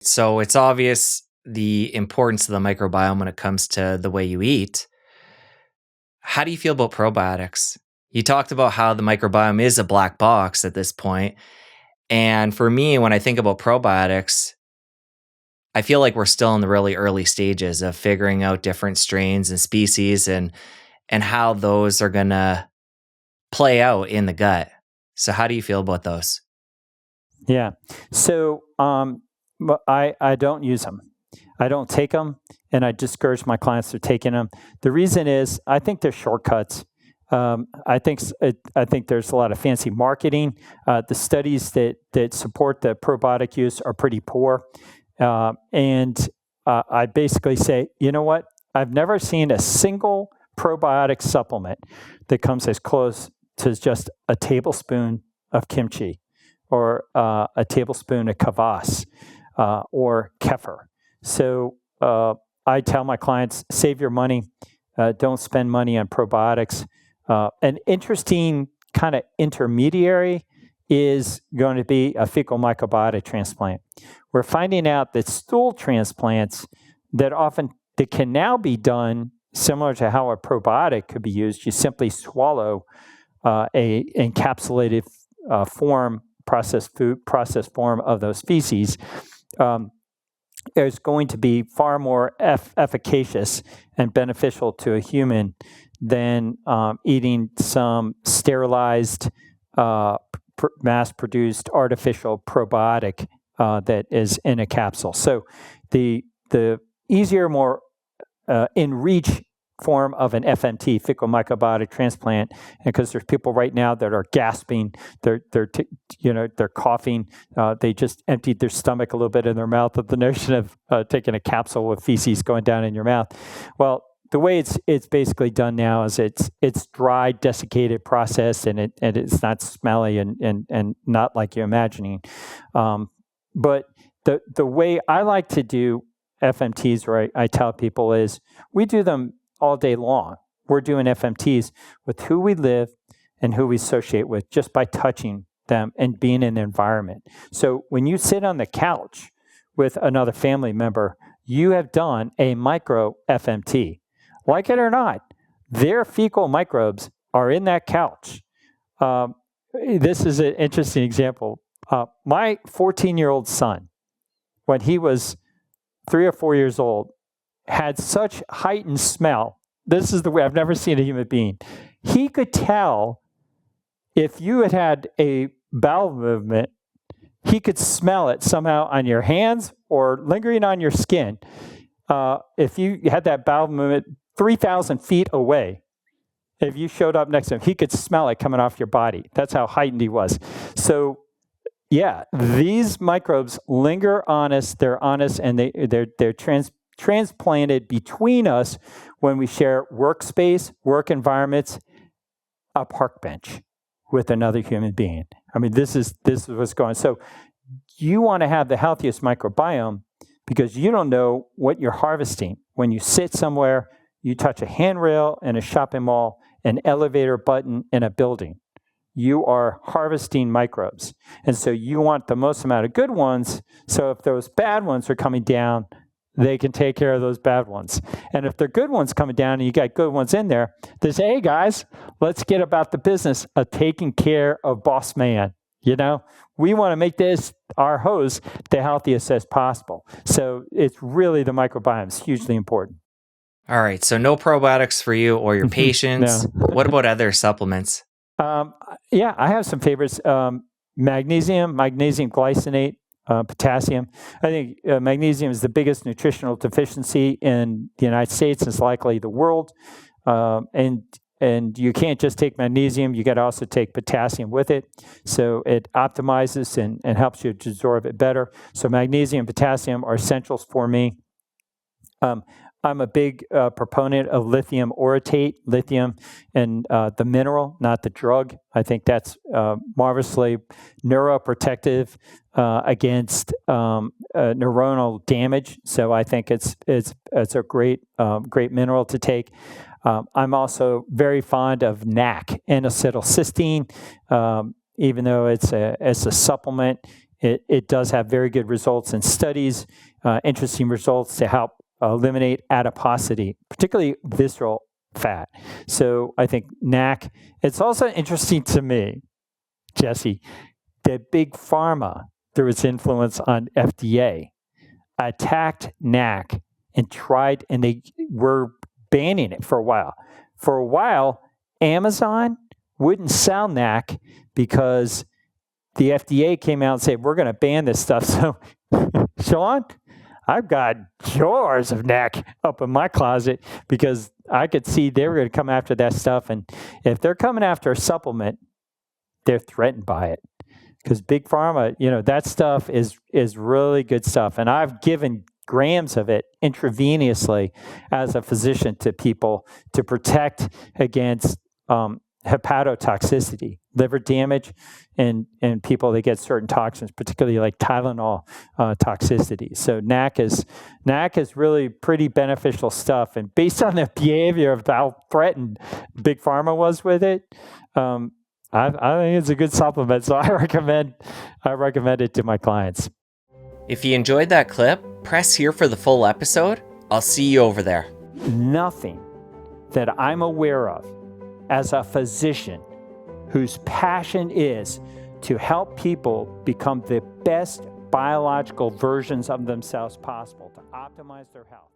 So it's obvious the importance of the microbiome when it comes to the way you eat. How do you feel about probiotics? You talked about how the microbiome is a black box at this point. And for me, when I think about probiotics, I feel like we're still in the really early stages of figuring out different strains and species and how those are going to play out in the gut. So how do you feel about those? Yeah. So I don't use them. I don't take them, and I discourage my clients from taking them. The reason is I think they're shortcuts. I think there's a lot of fancy marketing. The studies that support the probiotic use are pretty poor. And I basically say, you know what? I've never seen a single probiotic supplement that comes as close to just a tablespoon of kimchi or a tablespoon of kvass or kefir. So I tell my clients, save your money. Don't spend money on probiotics. An interesting kind of intermediary is going to be a fecal microbiota transplant. We're finding out that stool transplants that can now be done similar to how a probiotic could be used. You simply swallow a encapsulated processed form of those feces. Is going to be far more efficacious and beneficial to a human than eating some sterilized, mass-produced artificial probiotic that is in a capsule. So the easier, more in reach form of an FMT, fecal microbiota transplant, and because there's people right now that are gasping, they're coughing, they just emptied their stomach a little bit in their mouth at the notion of taking a capsule with feces going down in your mouth. Well, the way it's basically done now is it's dry, desiccated process, and it's not smelly and not like you're imagining. But the way I like to do FMTs, or I tell people, is we do them all day long. We're doing FMTs with who we live and who we associate with just by touching them and being in the environment. So when you sit on the couch with another family member, you have done a micro FMT. Like it or not, their fecal microbes are in that couch. This is an interesting example. My 14-year-old son, when he was 3 or 4 years old, had such heightened smell. This is the way I've never seen a human being. He could tell if you had a bowel movement, he could smell it somehow on your hands or lingering on your skin. If you had that bowel movement 3,000 feet away, if you showed up next to him, he could smell it coming off your body. That's how heightened he was. So yeah, these microbes linger on us. They're on us, and they're transplanted between us when we share workspace, work environments, a park bench with another human being. I mean, this is what's going on. So you want to have the healthiest microbiome because you don't know what you're harvesting. When you sit somewhere, you touch a handrail in a shopping mall, an elevator button in a building. You are harvesting microbes. And so you want the most amount of good ones. So if those bad ones are coming down, they can take care of those bad ones. And if they're good ones coming down and you got good ones in there, they say, hey guys, let's get about the business of taking care of boss man. You know, we want to make this, our hose, the healthiest as possible. So it's really, the microbiome is hugely important. All right. So no probiotics for you or your patients. No. What about other supplements? Yeah, I have some favorites. Magnesium glycinate, potassium. I think magnesium is the biggest nutritional deficiency in the United States, and it's likely the world. And you can't just take magnesium, you got to also take potassium with it. So it optimizes and helps you to absorb it better. So magnesium and potassium are essentials for me. I'm a big proponent of lithium orotate, lithium and the mineral, not the drug. I think that's marvelously neuroprotective against neuronal damage. So I think it's a great mineral to take. I'm also very fond of NAC, N-Acetyl cysteine, even though it's a supplement. it does have very good results in studies, interesting results to help eliminate adiposity, particularly visceral fat. So I think NAC, it's also interesting to me, Jesse, that Big Pharma, through its influence on FDA, attacked NAC and they were banning it for a while. For a while, Amazon wouldn't sell NAC because the FDA came out and said, we're going to ban this stuff. So, Sean, I've got jars of NAC up in my closet because I could see they were going to come after that stuff. And if they're coming after a supplement, they're threatened by it. Because Big Pharma, that stuff is really good stuff. And I've given grams of it intravenously as a physician to people to protect against hepatotoxicity, liver damage, and people that get certain toxins, particularly like Tylenol toxicity. So NAC is really pretty beneficial stuff. And based on the behavior of how threatened Big Pharma was with it, I think it's a good supplement. So I recommend it to my clients. If you enjoyed that clip, press here for the full episode. I'll see you over there. Nothing that I'm aware of as a physician whose passion is to help people become the best biological versions of themselves possible, to optimize their health.